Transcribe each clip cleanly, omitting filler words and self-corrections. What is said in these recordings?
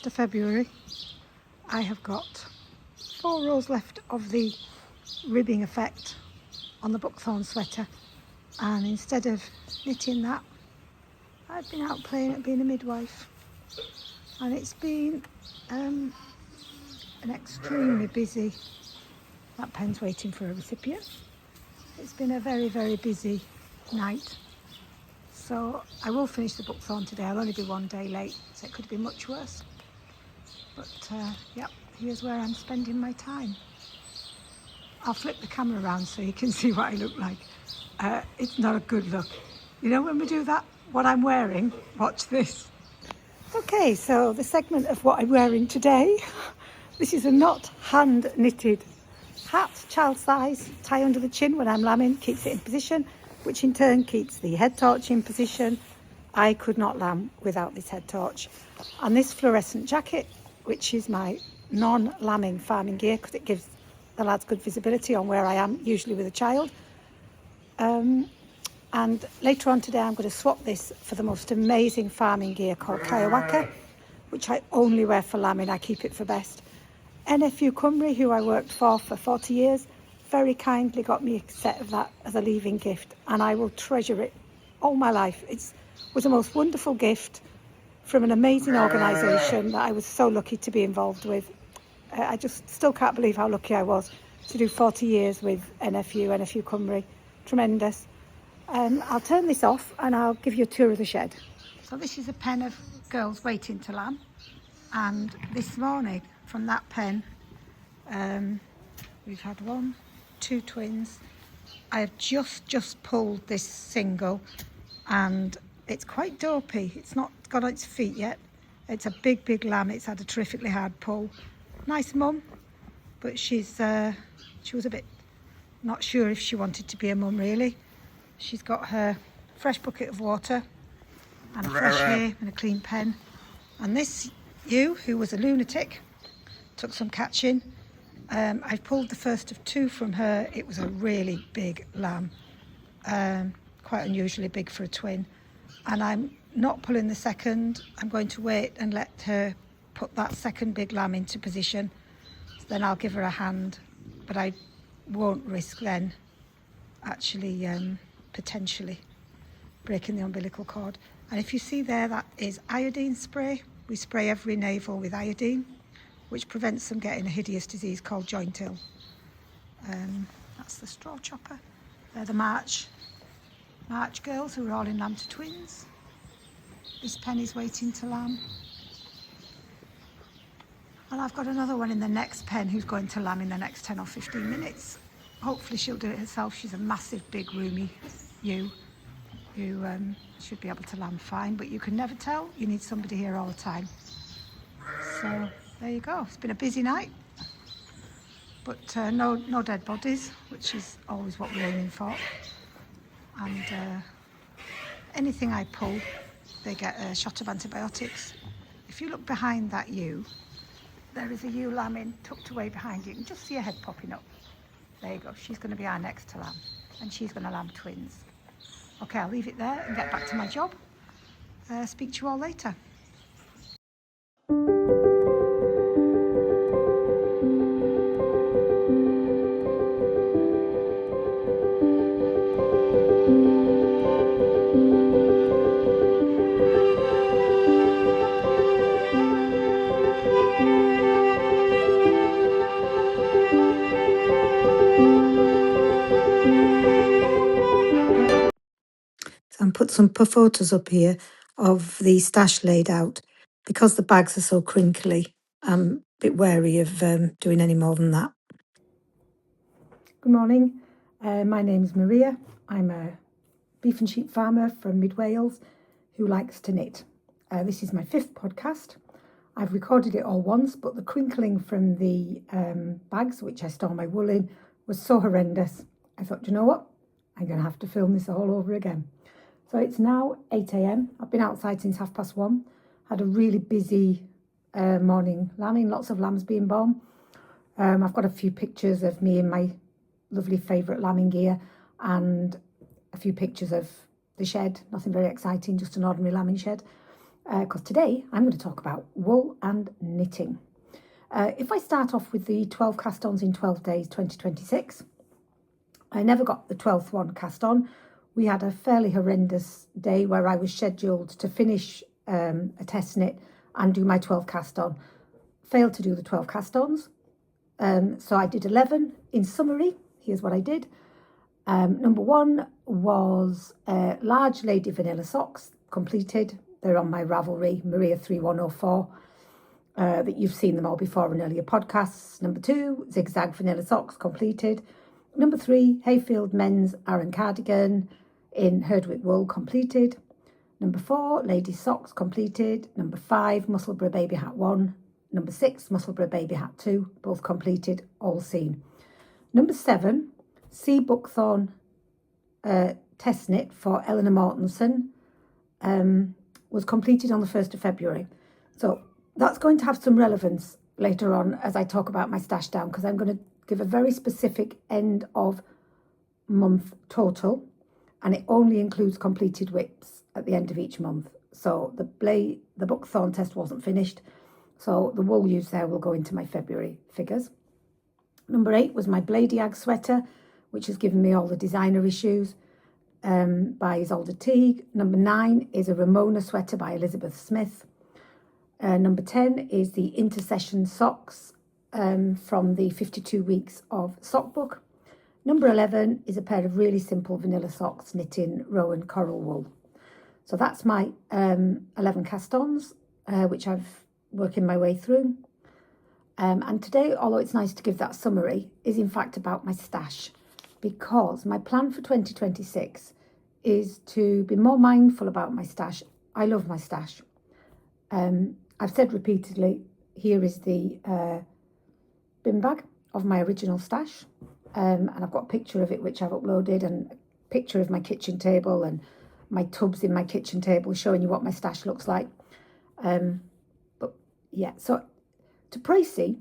1st of February. I have got 4 rows left of the ribbing effect on the buckthorn sweater, and instead of knitting that, I've been out playing at being a midwife, and it's been an extremely busy, that pen's waiting for a recipient. It's been a very, very busy night. So I will finish the buckthorn today. I'll only be 1 day late, so it could be much worse. But yep, here's where I'm spending my time. I'll flip the camera around so you can see what I look like. It's not a good look. You know when we do that, what I'm wearing, watch this. Okay, so the segment of what I'm wearing today. This is a not hand knitted hat, child size, tie under the chin when I'm lambing, keeps it in position, which in turn keeps the head torch in position. I could not lamb without this head torch. And this fluorescent jacket, which is my non-lambing farming gear, because it gives the lads good visibility on where I am, usually with a child. And later on today, I'm going to swap this for the most amazing farming gear called Kayawaka, which I only wear for lambing. I keep it for best. NFU Cymru, who I worked for 40 years, very kindly got me a set of that as a leaving gift, and I will treasure it all my life. It was the most wonderful gift from an amazing organisation that I was so lucky to be involved with. I just still can't believe how lucky I was to do 40 years with NFU Cymru. Tremendous. I'll turn this off and I'll give you a tour of the shed. So this is a pen of girls waiting to lamb, and this morning from that pen we've had 1, 2 twins. I have just pulled this single, and it's quite dopey. It's not got on its feet yet. It's a big lamb. It's had a terrifically hard pull. Nice mum, but she was a bit not sure if she wanted to be a mum really. She's got her fresh bucket of water and a fresh hay and a clean pen. And this ewe, who was a lunatic, took some catching. I pulled the first of 2 from her. It was a really big lamb, quite unusually big for a twin. And I'm not pulling the second. I'm going to wait and let her put that second big lamb into position. So then I'll give her a hand, but I won't risk then actually potentially breaking the umbilical cord. And if you see there, that is iodine spray. We spray every navel with iodine, which prevents them getting a hideous disease called joint ill. That's the straw chopper. They're the March girls, who are all in lamb to twins. This pen is waiting to lamb. And I've got another one in the next pen who's going to lamb in the next 10 or 15 minutes. Hopefully she'll do it herself. She's a massive, big, roomy ewe who should be able to lamb fine, but you can never tell. You need somebody here all the time. So there you go. It's been a busy night, but no dead bodies, which is always what we're aiming for. And anything I pull, they get a shot of antibiotics. If you look behind that ewe, there is a ewe lambing tucked away behind you. You can just see her head popping up. There you go. She's going to be our next to lamb, and she's going to lamb twins. Okay, I'll leave it there and get back to my job. Speak to you all later. And put some photos up here of the stash laid out. Because the bags are so crinkly, I'm a bit wary of doing any more than that. Good morning, my name's Maria. I'm a beef and sheep farmer from mid Wales who likes to knit. This is my 5th podcast. I've recorded it all once, but the crinkling from the bags, which I store my wool in, was so horrendous. I thought, you know what? I'm going to have to film this all over again. So it's now 8 a.m. I've been outside since 1:30. Had a really busy morning lambing, lots of lambs being born. I've got a few pictures of me in my lovely favourite lambing gear, and a few pictures of the shed. Nothing very exciting, just an ordinary lambing shed. because today I'm going to talk about wool and knitting. If I start off with the 12 cast-ons in 12 days 2026, I never got the 12th one cast on. We had a fairly horrendous day where I was scheduled to finish a test knit and do my 12 cast on. Failed to do the 12 cast-ons. So I did 11. In summary, here's what I did. Number 1 was large lady vanilla socks, completed. They're on my Ravelry, Maria 3104, that you've seen them all before in earlier podcasts. Number 2, zigzag vanilla socks, completed. Number 3, Hayfield men's Aran cardigan in Herdwick wool, completed. Number 4, ladies socks, completed. Number 5, Musselburgh baby hat 1. Number 6, Musselburgh baby hat 2, both completed, all seen. Number 7, Sea Buckthorn test knit for Eleanor Mortensen, was completed on the 1st of February. So that's going to have some relevance later on as I talk about my stash down, because I'm going to give a very specific end of month total, and it only includes completed whips at the end of each month. So the Buckthorn test wasn't finished, so the wool used there will go into my February figures. Number 8 was my Bladiag sweater, which has given me all the designer issues, by Isolde Teague. Number 9 is a Ramona sweater by Elizabeth Smith. Number 10 is the Intercession socks from the 52 weeks of sock book. Number 11 is a pair of really simple vanilla socks knit in Rowan coral wool. So that's my 11 cast-ons, which I've working my way through. And today, although it's nice to give that summary, is in fact about my stash, because my plan for 2026 is to be more mindful about my stash. I love my stash. I've said repeatedly, here is the bin bag of my original stash, and I've got a picture of it which I've uploaded, and a picture of my kitchen table and my tubs in my kitchen table showing you what my stash looks like. But yeah, so to pricey,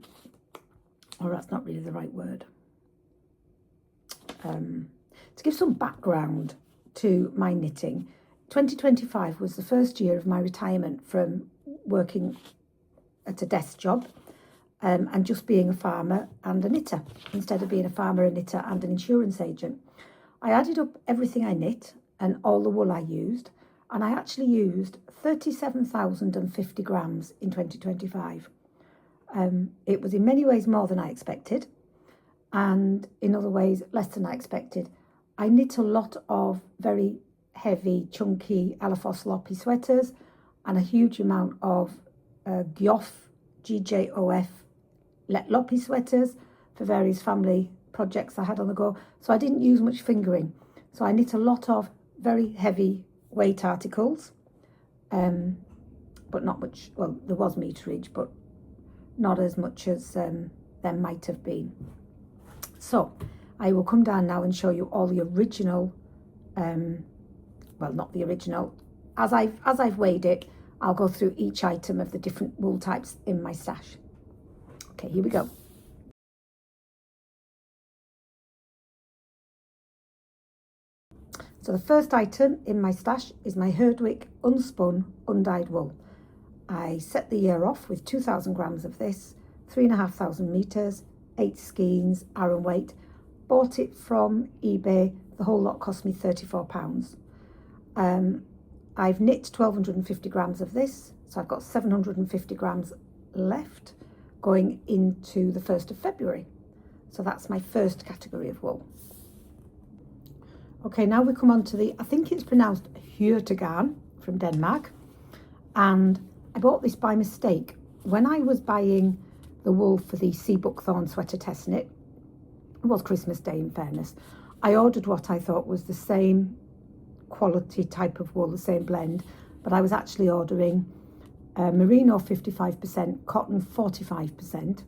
or that's not really the right word, to give some background to my knitting, 2025 was the first year of my retirement from working at a desk job, and just being a farmer and a knitter, instead of being a farmer, a knitter and an insurance agent. I added up everything I knit and all the wool I used, and I actually used 37,050 grams in 2025. It was in many ways more than I expected, and in other ways less than I expected. I knit a lot of very heavy, chunky Alaphos Loppy sweaters and a huge amount of GJOF Let Loppy sweaters for various family projects I had on the go. So I didn't use much fingering. So I knit a lot of very heavy weight articles, but not much. Well, there was meterage, but not as much as there might have been. So I will come down now and show you all the original, well, not the original. As I've weighed it, I'll go through each item of the different wool types in my stash. Okay, here we go. So the first item in my stash is my Herdwick unspun, undyed wool. I set the year off with 2,000 grams of this, 3,500 meters, 8 skeins, Aran weight. Bought it from eBay. The whole lot cost me £34. I've knit 1,250 grams of this, so I've got 750 grams left going into the 1st of February. So that's my first category of wool. Okay, now we come on to the, I think it's pronounced Hurtigarn from Denmark, and I bought this by mistake. When I was buying the wool for the Sea Buckthorn sweater test knit, it was Christmas Day in fairness, I ordered what I thought was the same quality type of wool, the same blend, but I was actually ordering merino 55%, cotton 45%,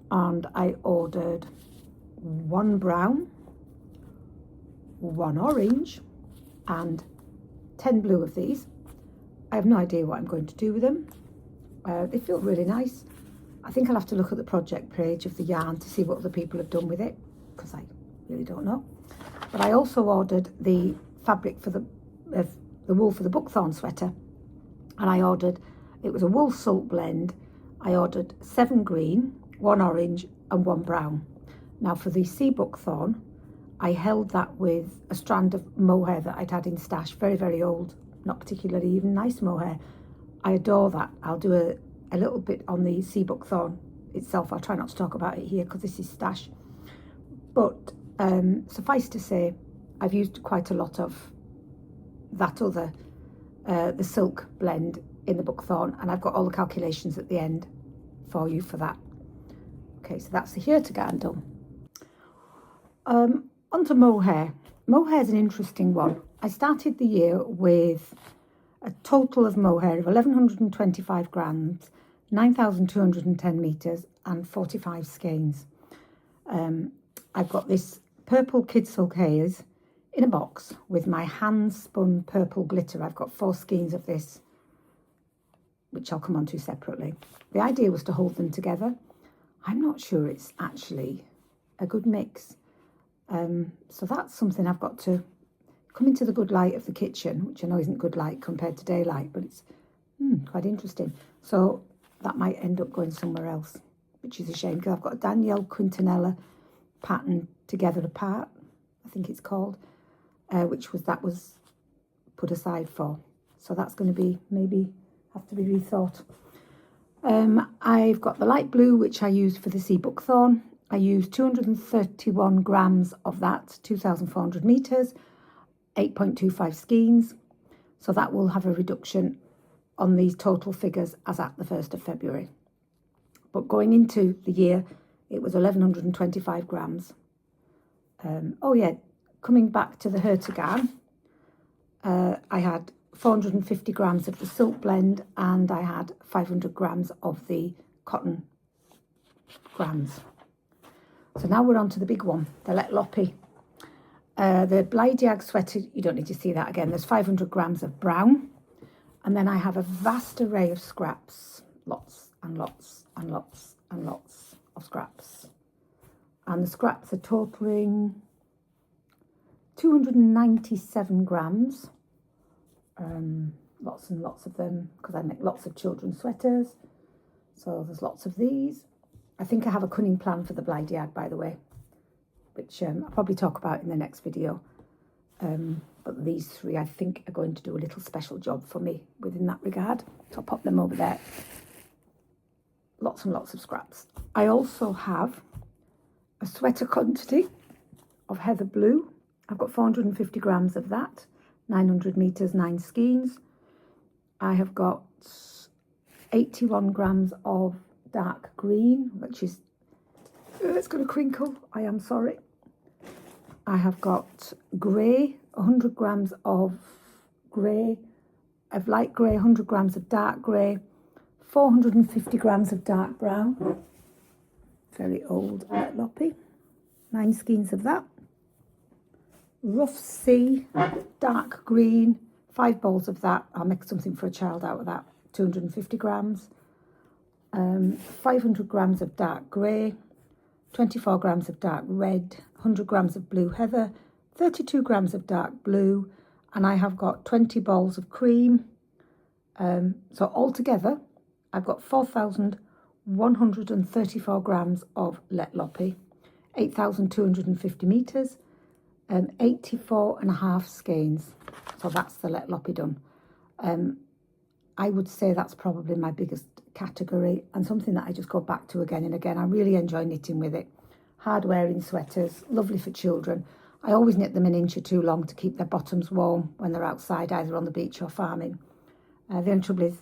and I ordered 1 brown, 1 orange and 10 blue of these. I have no idea what I'm going to do with them. They feel really nice. I think I'll have to look at the project page of the yarn to see what other people have done with it, because I really don't know. But I also ordered the fabric for the wool for the Buckthorn sweater, and I ordered, it was a wool silk blend. I ordered 7 green, 1 orange and 1 brown. Now for the sea buckthorn, I held that with a strand of mohair that I'd had in stash, very, very old, not particularly even nice mohair. I adore that. I'll do a little bit on the sea buckthorn itself. I'll try not to talk about it here because this is stash. But suffice to say, I've used quite a lot of that other, the silk blend in the buckthorn, and I've got all the calculations at the end for you for that. Okay, so that's the Hirtigan done. Onto mohair. Mohair is an interesting one. I started the year with a total of mohair of 1,125 grams, 9,210 metres and 45 skeins. I've got this purple kid silk haze in a box with my hand spun purple glitter. I've got 4 skeins of this, which I'll come on to separately. The idea was to hold them together. I'm not sure it's actually a good mix. So that's something I've got to come into the good light of the kitchen, which I know isn't good light compared to daylight, but it's quite interesting. So that might end up going somewhere else, which is a shame, because I've got a Danielle Quintanilla pattern Together Apart, I think it's called, which was put aside for. So that's going to be maybe have to be rethought. I've got the light blue, which I used for the sea buckthorn. I used 231 grams of that, 2,400 metres, 8.25 skeins. So that will have a reduction on these total figures as at the 1st of February. But going into the year, it was 1,125 grams. Oh yeah, coming back to the Hirtigan, I had 450 grams of the silk blend and I had 500 grams of the cotton grams. So now we're on to the big one, the Let Loppy. The Blydiag sweater, you don't need to see that again. There's 500 grams of brown. And then I have a vast array of scraps, lots and lots and lots and lots of scraps. And the scraps are totaling 297 grams. Lots and lots of them, because I make lots of children's sweaters. So there's lots of these. I think I have a cunning plan for the Blydiag, by the way, which I'll probably talk about in the next video. But these 3, I think, are going to do a little special job for me within that regard. So I'll pop them over there. Lots and lots of scraps. I also have a sweater quantity of heather blue. I've got 450 grams of that, 900 metres, 9 skeins. I have got 81 grams of dark green, which is, it's going to crinkle, I am sorry. I have got grey, 100 grams of grey, of light grey, 100 grams of dark grey, 450 grams of dark brown, very old Let Loppy, 9 skeins of that. Rough sea, dark green, 5 bowls of that. I'll make something for a child out of that, 250 grams. 500 grams of dark grey, 24 grams of dark red, 100 grams of blue heather, 32 grams of dark blue, and I have got 20 balls of cream. So altogether, I've got 4,134 grams of Let Loppy, 8,250 metres, 84.5 skeins. So that's the Let Loppy done. I would say that's probably my biggest category and something that I just go back to again and again. I really enjoy knitting with it. Hard wearing sweaters, lovely for children. I always knit them an inch or 2 long to keep their bottoms warm when they're outside, either on the beach or farming. The only trouble is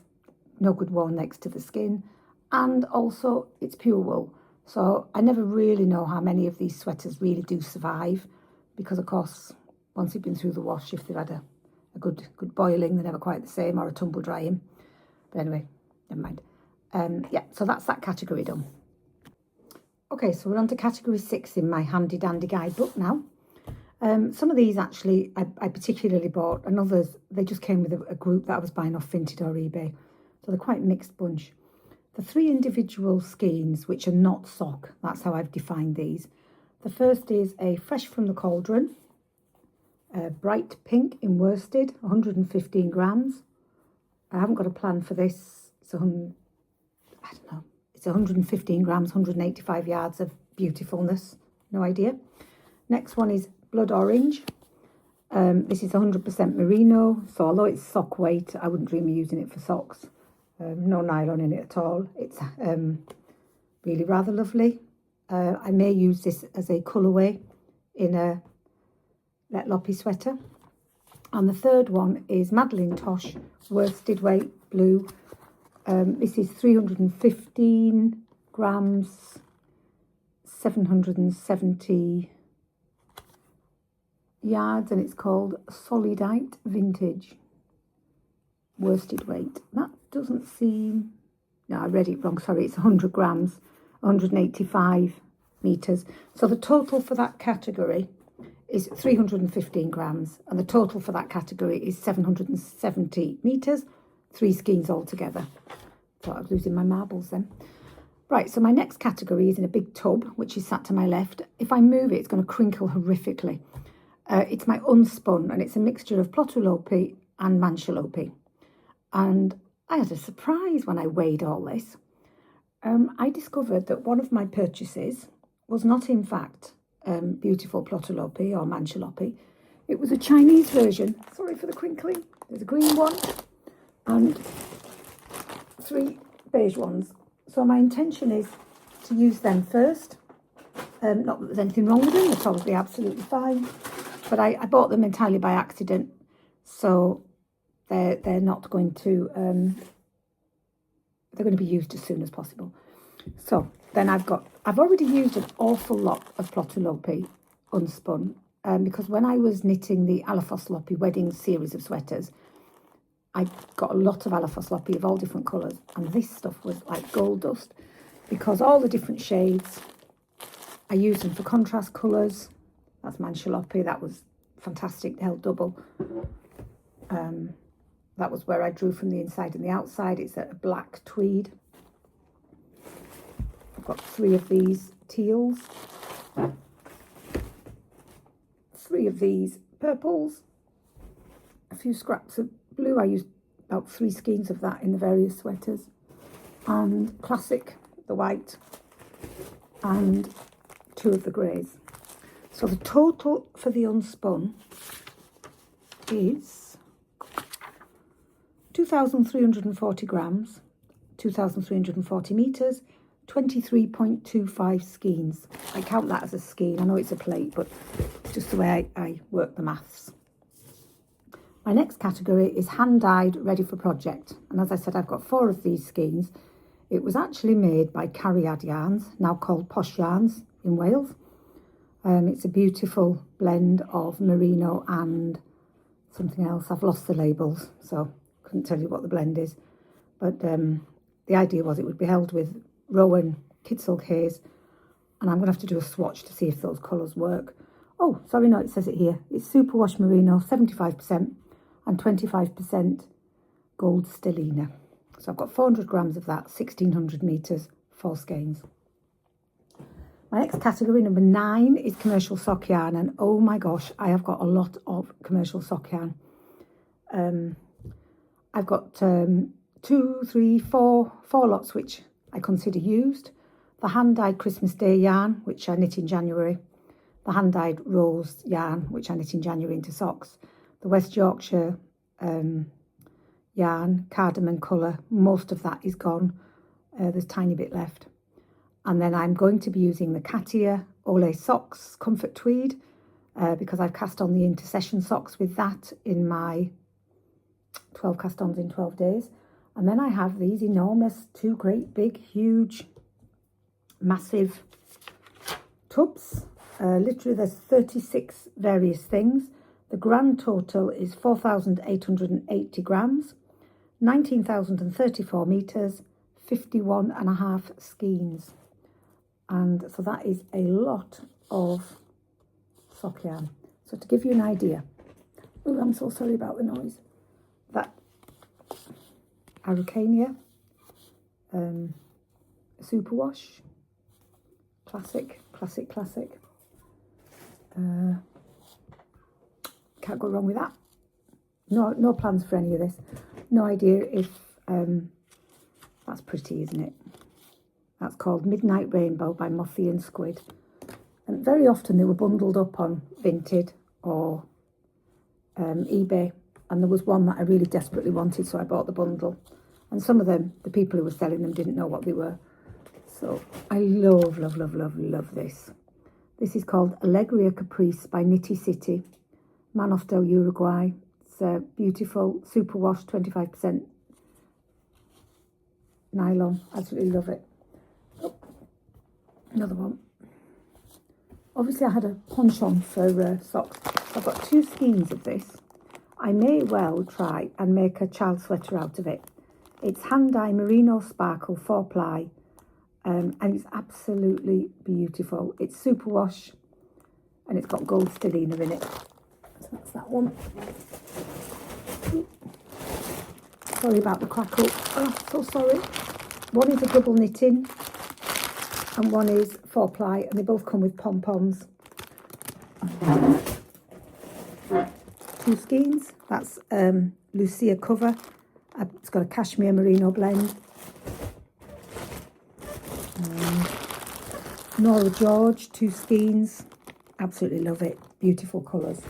no good worn next to the skin, and also it's pure wool. So I never really know how many of these sweaters really do survive, because of course once they've been through the wash, if they've had a good boiling, they're never quite the same, or a tumble drying. But anyway, never mind. Yeah, so that's that category done. Okay, so we're on to category 6 in my handy dandy guidebook now. Some of these actually I particularly bought, and others they just came with a group that I was buying off Vinted or eBay. So they're quite a mixed bunch. The 3 individual skeins, which are not sock, that's how I've defined these. The first is a Fresh from the Cauldron, bright pink in worsted, 115 grams. I haven't got a plan for this. I don't know. It's 115 grams, 185 yards of beautifulness. No idea. Next one is Blood Orange. This is 100% merino, so although it's sock weight, I wouldn't dream of using it for socks. No nylon in it at all. It's really rather lovely. I may use this as a colourway in a Let Loppy sweater. And the third one is Madeline Tosh worsted weight blue. This is 315 grams, 770 yards, and it's called Solidite Vintage worsted weight. That doesn't seem... No, I read it wrong. Sorry, it's 100 grams, 185 meters. So the total for that category is 315 grams, and the total for that category is 770 meters, 3 skeins altogether. Thought I was losing my marbles then. Right, so my next category is in a big tub, which is sat to my left. If I move it, it's going to crinkle horrifically. It's my unspun, and it's a mixture of Plotulopy and Manchalope. And I had a surprise when I weighed all this. I discovered that one of my purchases was not, in fact, beautiful Plotulopy or Manchalope. It was a Chinese version. Sorry for the crinkling. There's a green one and 3 beige ones. So my intention is to use them first. Not that there's anything wrong with them. They're probably absolutely fine. But I bought them entirely by accident, so they're not going to they're going to be used as soon as possible. So then I've already used an awful lot of Plotulopy unspun because when I was knitting the Alaphos Loppy wedding series of sweaters, I got a lot of Alaphos Loppy of all different colours, and this stuff was like gold dust because all the different shades, I used them for contrast colours. That's Manchalope. That was fantastic. It held double. That was where I drew from the inside and the outside. It's a black tweed. I've got 3 of these teals, 3 of these purples, a few scraps of blue. I used about 3 skeins of that in the various sweaters, and classic, the white, and 2 of the greys. So the total for the unspun is 2,340 grams, 2,340 meters, 23.25 skeins. I count that as a skein. I know it's a plate, but just the way I work the maths. My next category is hand-dyed, ready for project. And as I said, I've got 4 of these skeins. It was actually made by Cariad Yarns, now called Posh Yarns in Wales. It's a beautiful blend of merino and something else. I've lost the labels, so couldn't tell you what the blend is. But the idea was it would be held with Rowan Kidsilk Haze, and I'm going to have to do a swatch to see if those colours work. Oh, sorry, no, it says it here. It's superwash merino, 75%, and 25% gold stellina. So I've got 400 grams of that, 1,600 metres, 4 skeins. My next category, number 9, is commercial sock yarn, and oh my gosh, I have got a lot of commercial sock yarn. I've got 2, 3, 4 lots which I consider used. The hand-dyed Christmas Day yarn, which I knit in January. The hand-dyed rose yarn, which I knit in January into socks. The West Yorkshire yarn, cardamom colour, most of that is gone. There's a tiny bit left. And then I'm going to be using the Katia Olay Socks Comfort Tweed because I've cast on the intercession socks with that in my 12 cast-ons in 12 days. And then I have these enormous 2 great big huge massive tubs. Literally there's 36 various things. The grand total is 4,880 grams, 19,034 metres, 51.5 skeins. And so that is a lot of sock yarn. So to give you an idea, oh, I'm so sorry about the noise. That Araucania, superwash, classic. Can't go wrong with that. No plans for any of this. No idea if that's pretty, isn't it? That's called Midnight Rainbow by Mossy and Squid. And very often they were bundled up on Vinted or eBay. And there was one that I really desperately wanted, so I bought the bundle. And some of them, the people who were selling them didn't know what they were. So I love, love, love, love, love this. This is called Alegria Caprice by Nitty City, Manos del Uruguay. It's a beautiful superwash, 25% nylon. Absolutely love it. Oh, another one. Obviously I had a penchant for socks. I've got 2 skeins of this. I may well try and make a child sweater out of it. It's hand-dye merino sparkle 4-ply, and it's absolutely beautiful. It's superwash and it's got gold stellina in it. So that's that one. Sorry about the crackle. Oh, so sorry. One is a double knitting and one is 4-ply, and they both come with pom-poms. 2 skeins. That's Lucia cover. It's got a cashmere merino blend. Nora George, 2 skeins. Absolutely love it. Beautiful colours.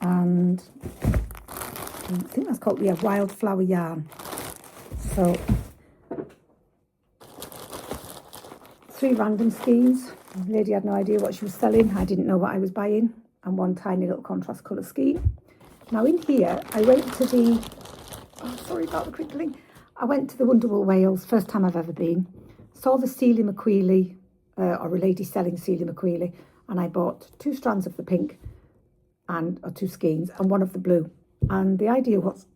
And I think that's called, yeah, Wildflower Yarn. So 3 random skeins. The lady had no idea what she was selling. I didn't know what I was buying. And 1 tiny little contrast colour scheme. Now in here, I went to the, oh, sorry about the crinkling. I went to the Wonderful Wales, first time I've ever been. Saw the Sealy McQueely, or a lady selling Sealy McQueely, and I bought 2 strands of the pink, or 2 skeins, and 1 of the blue. And the idea was,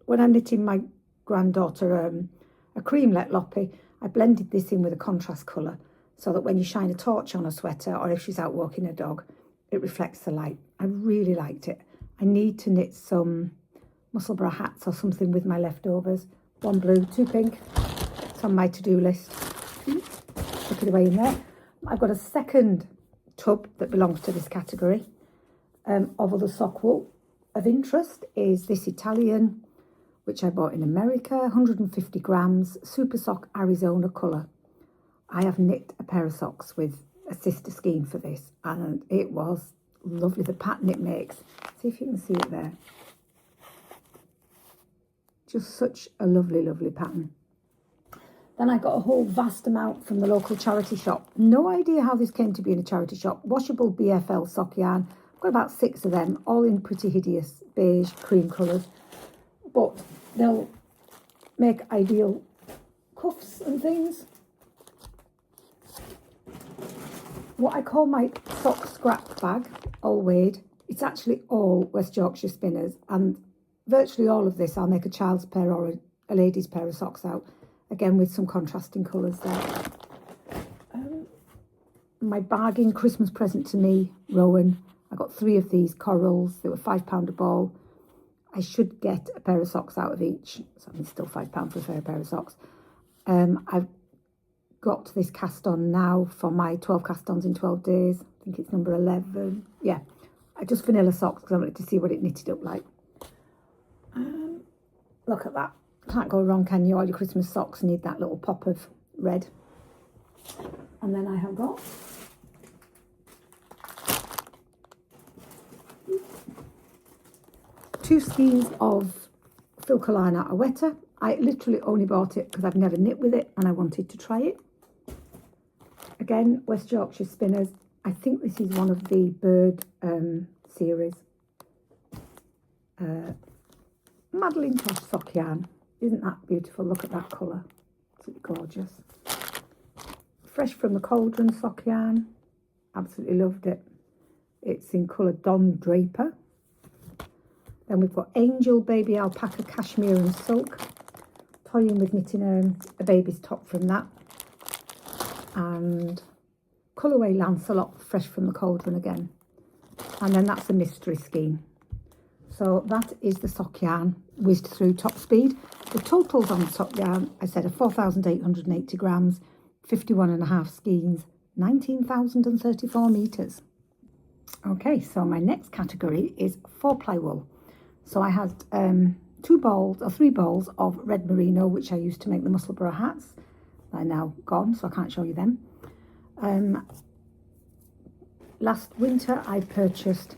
when I'm knitting my granddaughter a creamlet loppy, I blended this in with a contrast colour, so that when you shine a torch on a sweater, or if she's out walking her dog, it reflects the light. I really liked it. I need to knit some Musselburgh hats or something with my leftovers. 1 blue, 2 pink. It's on my to-do list. Stick it away in there. I've got a second tub that belongs to this category of other sock wool. Of interest is this Italian, which I bought in America, 150 grams, Super Sock Arizona colour. I have knit a pair of socks with a sister skein for this, and it was lovely, the pattern it makes. See if you can see it there. Just such a lovely, lovely pattern. Then I got a whole vast amount from the local charity shop. No idea how this came to be in a charity shop. Washable BFL sock yarn. I've got about 6 of them, all in pretty hideous beige cream colours. But they'll make ideal cuffs and things. What I call my sock scrap bag, all weighed. It's actually all West Yorkshire spinners, and virtually all of this I'll make a child's pair or a lady's pair of socks out, again with some contrasting colours there. My bargain Christmas present to me, Rowan. I got 3 of these corals. They were £5 a ball. I should get a pair of socks out of each, so it's still £5 for a fair pair of socks. I've got this cast on now for my 12 cast ons in 12 days. I think it's number 11. Yeah, I just vanilla socks because I wanted to see what it knitted up like. Look at that. Can't go wrong, can you? All your Christmas socks need that little pop of red. And then I have got two skeins of Filcolina Awetta. I literally only bought it because I've never knit with it and I wanted to try it. Again, West Yorkshire Spinners. I think this is one of the bird series. Madeline Tosh sock yarn. Isn't that beautiful? Look at that colour. It's gorgeous. Fresh from the Cauldron sock yarn. Absolutely loved it. It's in colour Don Draper. Then we've got Angel Baby Alpaca Cashmere and Silk. Toying with knitting a baby's top from that. And Colourway Lancelot, fresh from the Cauldron again. And then that's a mystery scheme. So that is the sock yarn whizzed through top speed. The totals on the sock yarn, I said, are 4,880 grams, 51.5 skeins, 19,034 metres. Okay, so my next category is 4-ply wool. So I had 3 balls of red merino, which I used to make the Musselburgh hats. They're now gone, so I can't show you them. Last winter I purchased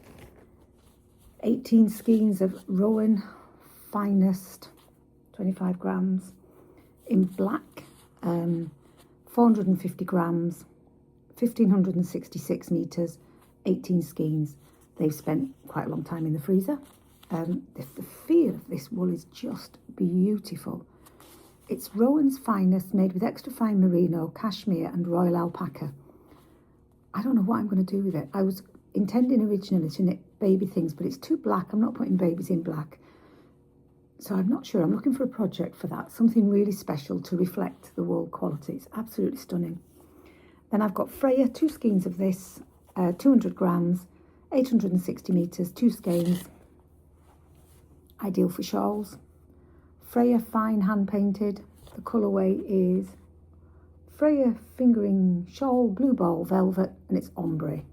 18 skeins of Rowan Finest, 25 grams, in black, 450 grams, 1566 metres, 18 skeins. They've spent quite a long time in the freezer. The feel of this wool is just beautiful. It's Rowan's Finest, made with extra fine merino, cashmere and royal alpaca. I don't know what I'm going to do with it. I was intending originally to knit baby things, but it's too black. I'm not putting babies in black. So I'm not sure. I'm looking for a project for that. Something really special to reflect the wool quality. It's absolutely stunning. Then I've got Freya, 2 skeins of this, 200 grams, 860 metres, 2 skeins. Ideal for shawls. Freya fine hand painted. The colourway is Freya fingering shawl blue ball velvet, and it's ombre.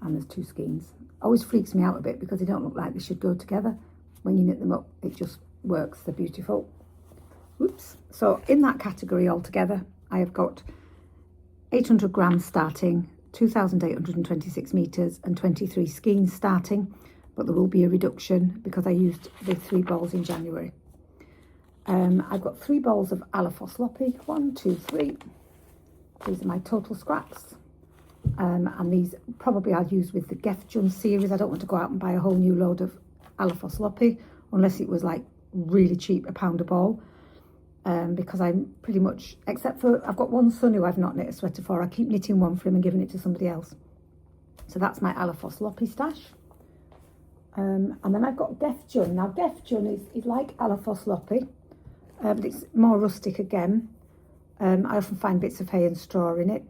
And there's 2 skeins. Always freaks me out a bit because they don't look like they should go together. When you knit them up, it just works. They're beautiful. Oops. So in that category altogether, I have got 800 grams starting, 2,826 metres and 23 skeins starting, but there will be a reduction because I used the 3 balls in January. I've got 3 balls of Alaphos Loppy, 1, 2, 3. These are my total scraps. And these probably I'll use with the Gefjun series. I don't want to go out and buy a whole new load of Alaphos Loppy unless it was like really cheap, £1 a ball. Because I'm pretty much, except for I've got one son who I've not knit a sweater for. I keep knitting one for him and giving it to somebody else. So that's my Alaphos Loppy stash. And then I've got Gefjun. Now Gefjun is like Alaphos Loppy, but it's more rustic again. I often find bits of hay and straw in it.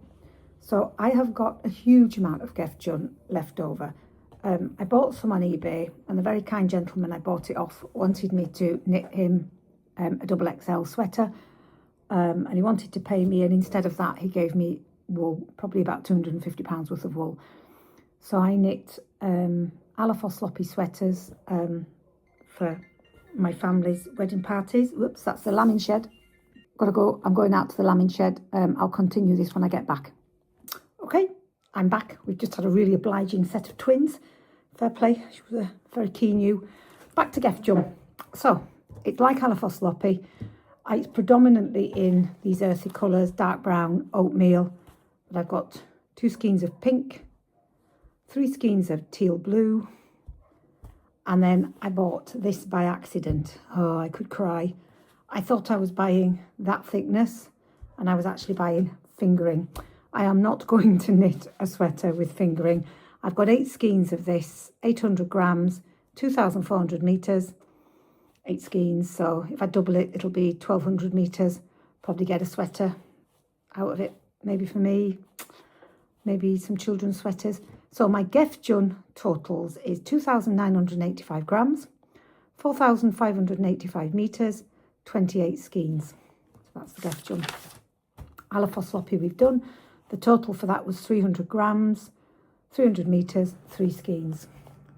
So I have got a huge amount of Gefjun left over. I bought some on eBay, and the very kind gentleman I bought it off wanted me to knit him a XXL sweater, and he wanted to pay me, and instead of that he gave me wool, probably about £250 worth of wool. So I knit Alaphos Loppy sweaters for my family's wedding parties. Whoops, that's the lambing shed. Gotta go, I'm going out to the lambing shed. I'll continue this when I get back. Okay, I'm back. We've just had a really obliging set of twins. Fair play, she was a very keen you. Back to Gefjun. So, it's like Alaphos Loppy. It's predominantly in these earthy colours, dark brown, oatmeal. But I've got 2 skeins of pink, 3 skeins of teal blue. And then I bought this by accident. Oh, I could cry. I thought I was buying that thickness, and I was actually buying fingering. I am not going to knit a sweater with fingering. I've got 8 skeins of this, 800 grams, 2,400 metres, 8 skeins. So if I double it, it'll be 1,200 metres. Probably get a sweater out of it, maybe for me, maybe some children's sweaters. So my Gefjun totals is 2,985 grams, 4,585 metres, 28 skeins. So that's the Gefjun. Alaphos Loppy we've done. The total for that was 300 grams, 300 metres, 3 skeins.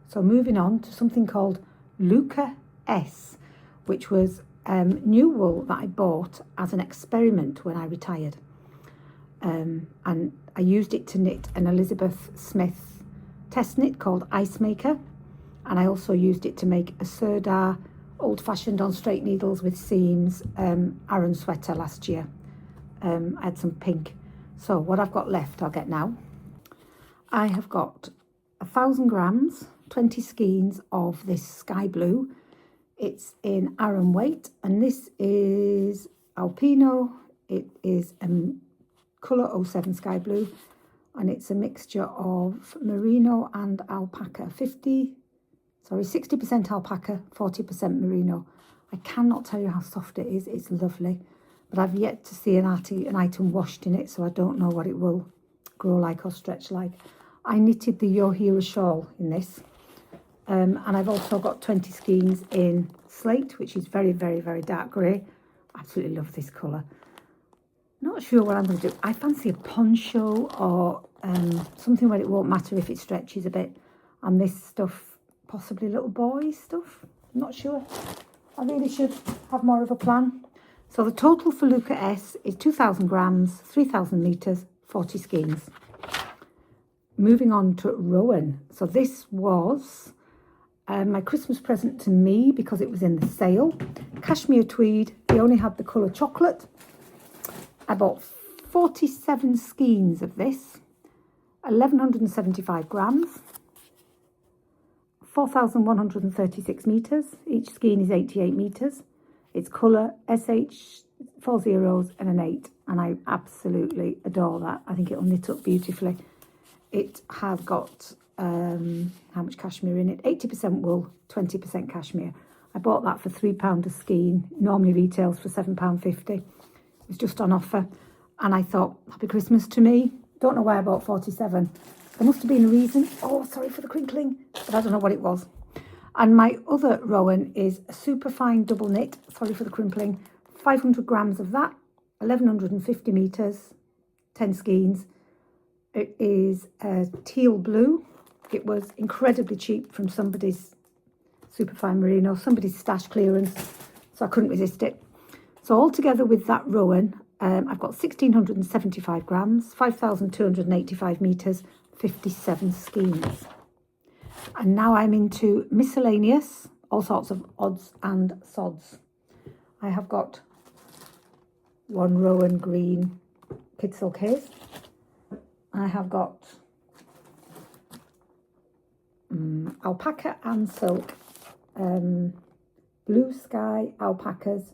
So moving on to something called Luca S, which was new wool that I bought as an experiment when I retired. And I used it to knit an Elizabeth Smith test knit called Ice Maker. And I also used it to make a Sirdar old-fashioned on straight needles with seams Aran sweater last year. I had some pink. So what I've got left, I'll get now. I have got 1,000 grams, 20 skeins of this sky blue. It's in Aran weight, and this is Alpino. It is colour 07 sky blue, and it's a mixture of merino and alpaca. 60% alpaca, 40% merino. I cannot tell you how soft it is. It's lovely. But I've yet to see an item washed in it, so I don't know what it will grow like or stretch like. I knitted the Yohira shawl in this. And I've also got 20 skeins in slate, which is very, very, very dark grey. Absolutely love this colour. Not sure what I'm going to do. I fancy a poncho or something where it won't matter if it stretches a bit. And this stuff, possibly little boy stuff. I'm not sure. I really should have more of a plan. So the total for Luca S is 2,000 grams, 3,000 metres, 40 skeins. Moving on to Rowan. So this was my Christmas present to me because it was in the sale. Cashmere tweed. They only had the colour chocolate. I bought 47 skeins of this. 1,175 grams. 4,136 metres. Each skein is 88 metres. It's colour SH, 4 zeros and an 8. And I absolutely adore that. I think it'll knit up beautifully. It has got, how much cashmere in it? 80% wool, 20% cashmere. I bought that for £3 a skein. Normally retails for £7.50. It was just on offer. And I thought, happy Christmas to me. Don't know why I bought 47. There must have been a reason. Oh, sorry for the crinkling. But I don't know what it was. And my other Rowan is a super fine double knit. Sorry for the crinkling. 500 grams of that. 1,150 metres. 10 skeins. It is a teal blue. It was incredibly cheap from somebody's superfine merino, somebody's stash clearance, so I couldn't resist it. So altogether with that Rowan, I've got 1,675 grams, 5,285 metres, 57 skeins. And now I'm into miscellaneous, all sorts of odds and sods. I have got one Rowan green kid silk case. I have got alpaca and silk, blue sky alpacas,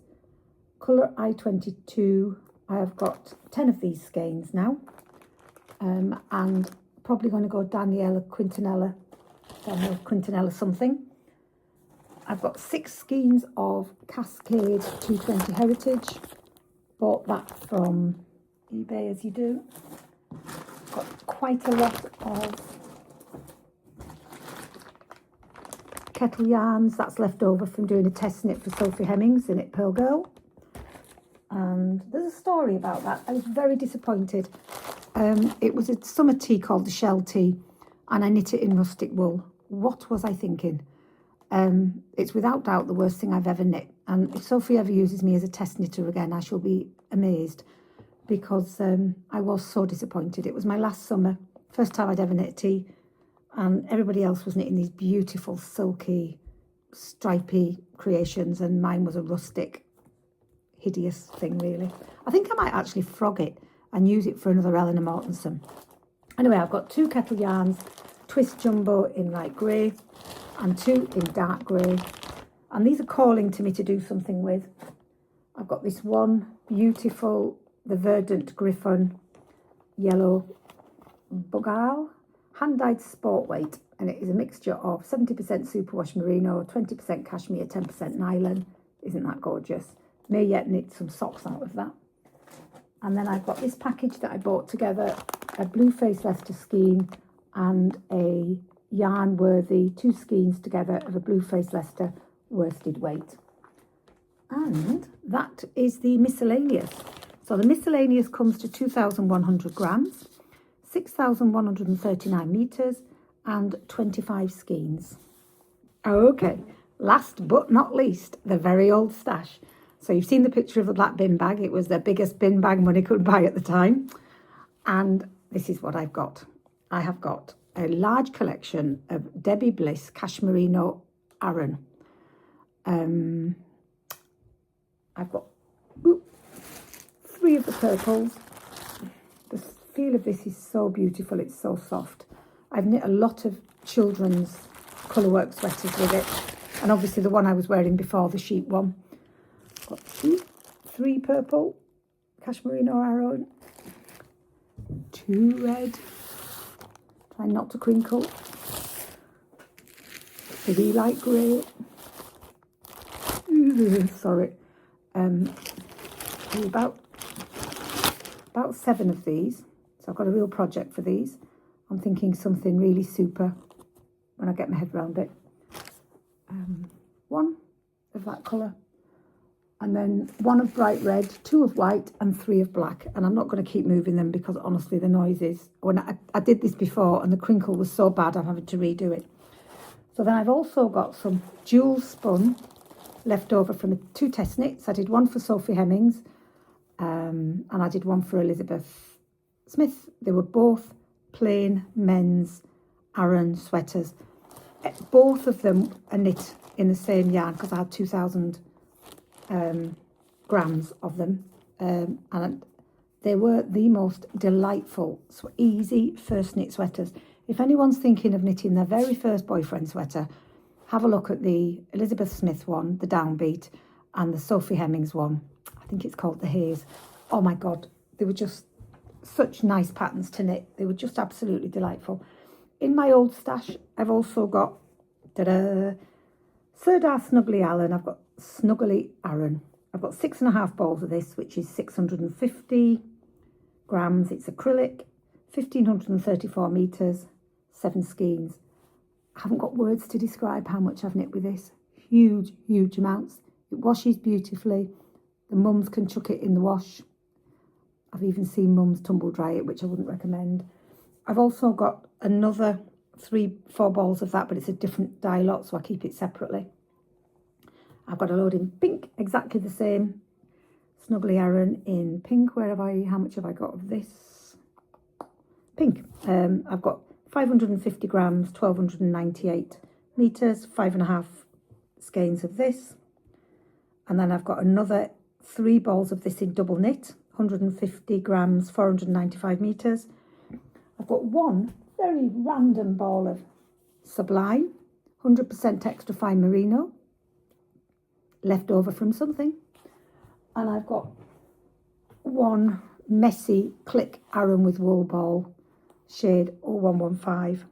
colour I22. I have got 10 of these skeins now, and probably going to go Danielle Quintanilla something. I've got 6 skeins of Cascade 220 Heritage. Bought that from eBay as you do. Got quite a lot of kettle yarns that's left over from doing a test knit for Sophie Hemmings in Knit Pearl Girl. And there's a story about that. I was very disappointed. It was a summer tea called the Shell Tea, and I knit it in rustic wool. What was I thinking? It's without doubt the worst thing I've ever knit. And if Sophie ever uses me as a test knitter again, I shall be amazed, because I was so disappointed. It was my last summer, first time I'd ever knit a tea, and everybody else was knitting these beautiful, silky, stripy creations, and mine was a rustic, hideous thing, really. I think I might actually frog it and use it for another Eleanor Mortensen. Anyway, I've got 2 kettle yarns, twist jumbo in light grey, and 2 in dark grey. And these are calling to me to do something with. I've got this one beautiful, the Verdant Griffon yellow bugal, hand-dyed sport weight, and it is a mixture of 70% superwash merino, 20% cashmere, 10% nylon. Isn't that gorgeous? May yet knit some socks out of that. And then I've got this package that I bought together, a blue face Leicester skein and a yarn worthy 2 skeins together of a blue face Leicester worsted weight. And that is the miscellaneous. So the miscellaneous comes to 2,100 grams, 6,139 metres and 25 skeins. Okay, last but not least, the very old stash. So you've seen the picture of the black bin bag. It was the biggest bin bag money could buy at the time. And this is what I've got. I have got a large collection of Debbie Bliss Cashmerino Aran. I've got 3 of the purples. The feel of this is so beautiful. It's so soft. I've knit a lot of children's colourwork sweaters with it. And obviously the one I was wearing before, the sheep one. Got 3 purple Cashmerino Aran. 2 red. Try not to crinkle. 3 light grey. Sorry. About 7 of these. So I've got a real project for these. I'm thinking something really super when I get my head around it. 1 of that colour. And then 1 of bright red, 2 of white and 3 of black. And I'm not going to keep moving them because honestly the noise is... When I did this before and the crinkle was so bad I'm having to redo it. So then I've also got some jewel spun left over from 2 test knits. I did one for Sophie Hemmings and I did one for Elizabeth Smith. They were both plain men's Aran sweaters. Both of them are knit in the same yarn because I had 2,000 grams of them, and they were the most delightful, easy first knit sweaters. If anyone's thinking of knitting their very first boyfriend sweater, have a look at the Elizabeth Smith one, the Downbeat, and the Sophie Hemmings one. I think it's called the Haze. Oh my God, they were just such nice patterns to knit. They were just absolutely delightful. In my old stash, I've also got Serdar Snuggly Allen. I've got Snuggly Aran. I've got 6.5 balls of this, which is 650 grams. It's acrylic, 1,534 metres, 7 skeins. I haven't got words to describe how much I've knit with this. Huge, huge amounts. It washes beautifully. The mums can chuck it in the wash. I've even seen mums tumble dry it, which I wouldn't recommend. I've also got another 3-4 balls of that, but it's a different dye lot, so I keep it separately. I've got a load in pink, exactly the same. Snuggly Aran in pink. How much have I got of this? Pink. I've got 550 grams, 1,298 metres, 5.5 skeins of this. And then I've got another 3 balls of this in double knit, 150 grams, 495 metres. I've got one very random ball of Sublime, 100% extra fine merino, left over from something. And I've got one messy click Aran with wool ball, shade 0115.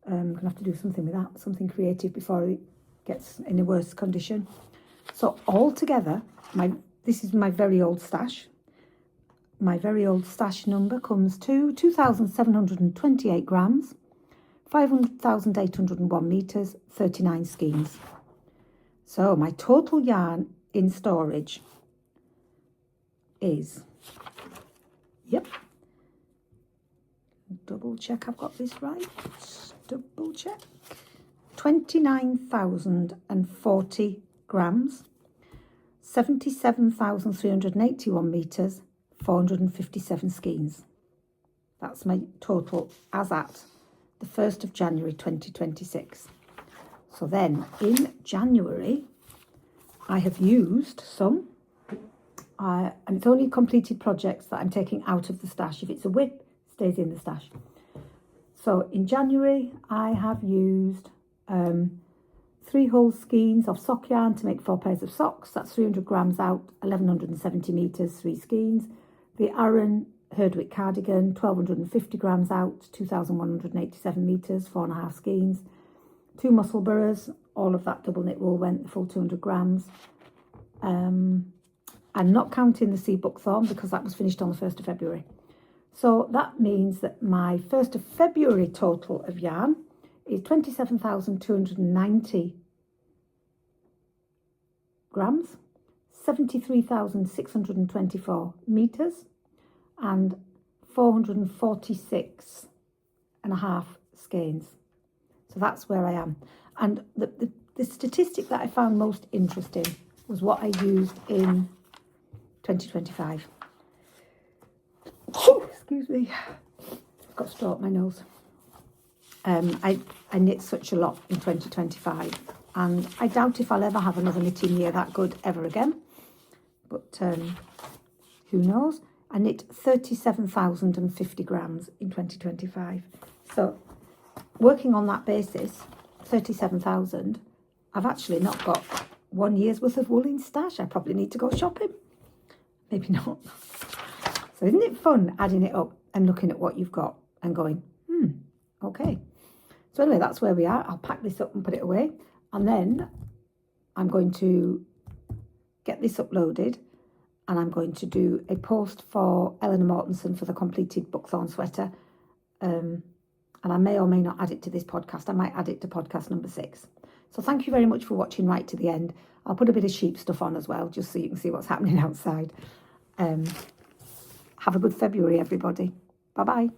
I'm going to have to do something with that, something creative before it gets in a worse condition. So altogether, this is my very old stash. My very old stash number comes to 2,728 grams, 5,801 metres, 39 skeins. So my total yarn in storage is, double check I've got this right, double check, 29,040 grams, 77,381 metres, 457 skeins. That's my total as at the 1st of January 2026. So then in January, I have used some, and it's only completed projects that I'm taking out of the stash. If it's a WIP, it stays in the stash. So in January, I have used 3 whole skeins of sock yarn to make 4 pairs of socks. That's 300 grams out, 1,170 metres, 3 skeins. The Aran Herdwick cardigan, 1,250 grams out, 2,187 metres, 4.5 skeins. 2 Musselburghs, all of that double knit wool went the full 200 grams. I'm not counting the sea buckthorn because that was finished on the 1st of February. So that means that my 1st of February total of yarn is 27,290 grams, 73,624 metres, and 446.5 skeins. So that's where I am. And the statistic that I found most interesting was what I used in 2025. Excuse me, I've got straw up my nose. I knit such a lot in 2025, and I doubt if I'll ever have another knitting year that good ever again. But who knows? I knit 37,050 grams in 2025. So working on that basis, 37,000, I've actually not got 1 year's worth of wool in stash. I probably need to go shopping. Maybe not. So isn't it fun adding it up and looking at what you've got and going, okay. So anyway, that's where we are. I'll pack this up and put it away. And then I'm going to get this uploaded, and I'm going to do a post for Eleanor Mortensen for the completed buckthorn sweater. And I may or may not add it to this podcast. I might add it to podcast number 6. So thank you very much for watching right to the end. I'll put a bit of sheep stuff on as well, just so you can see what's happening outside. Have a good February, everybody. Bye-bye.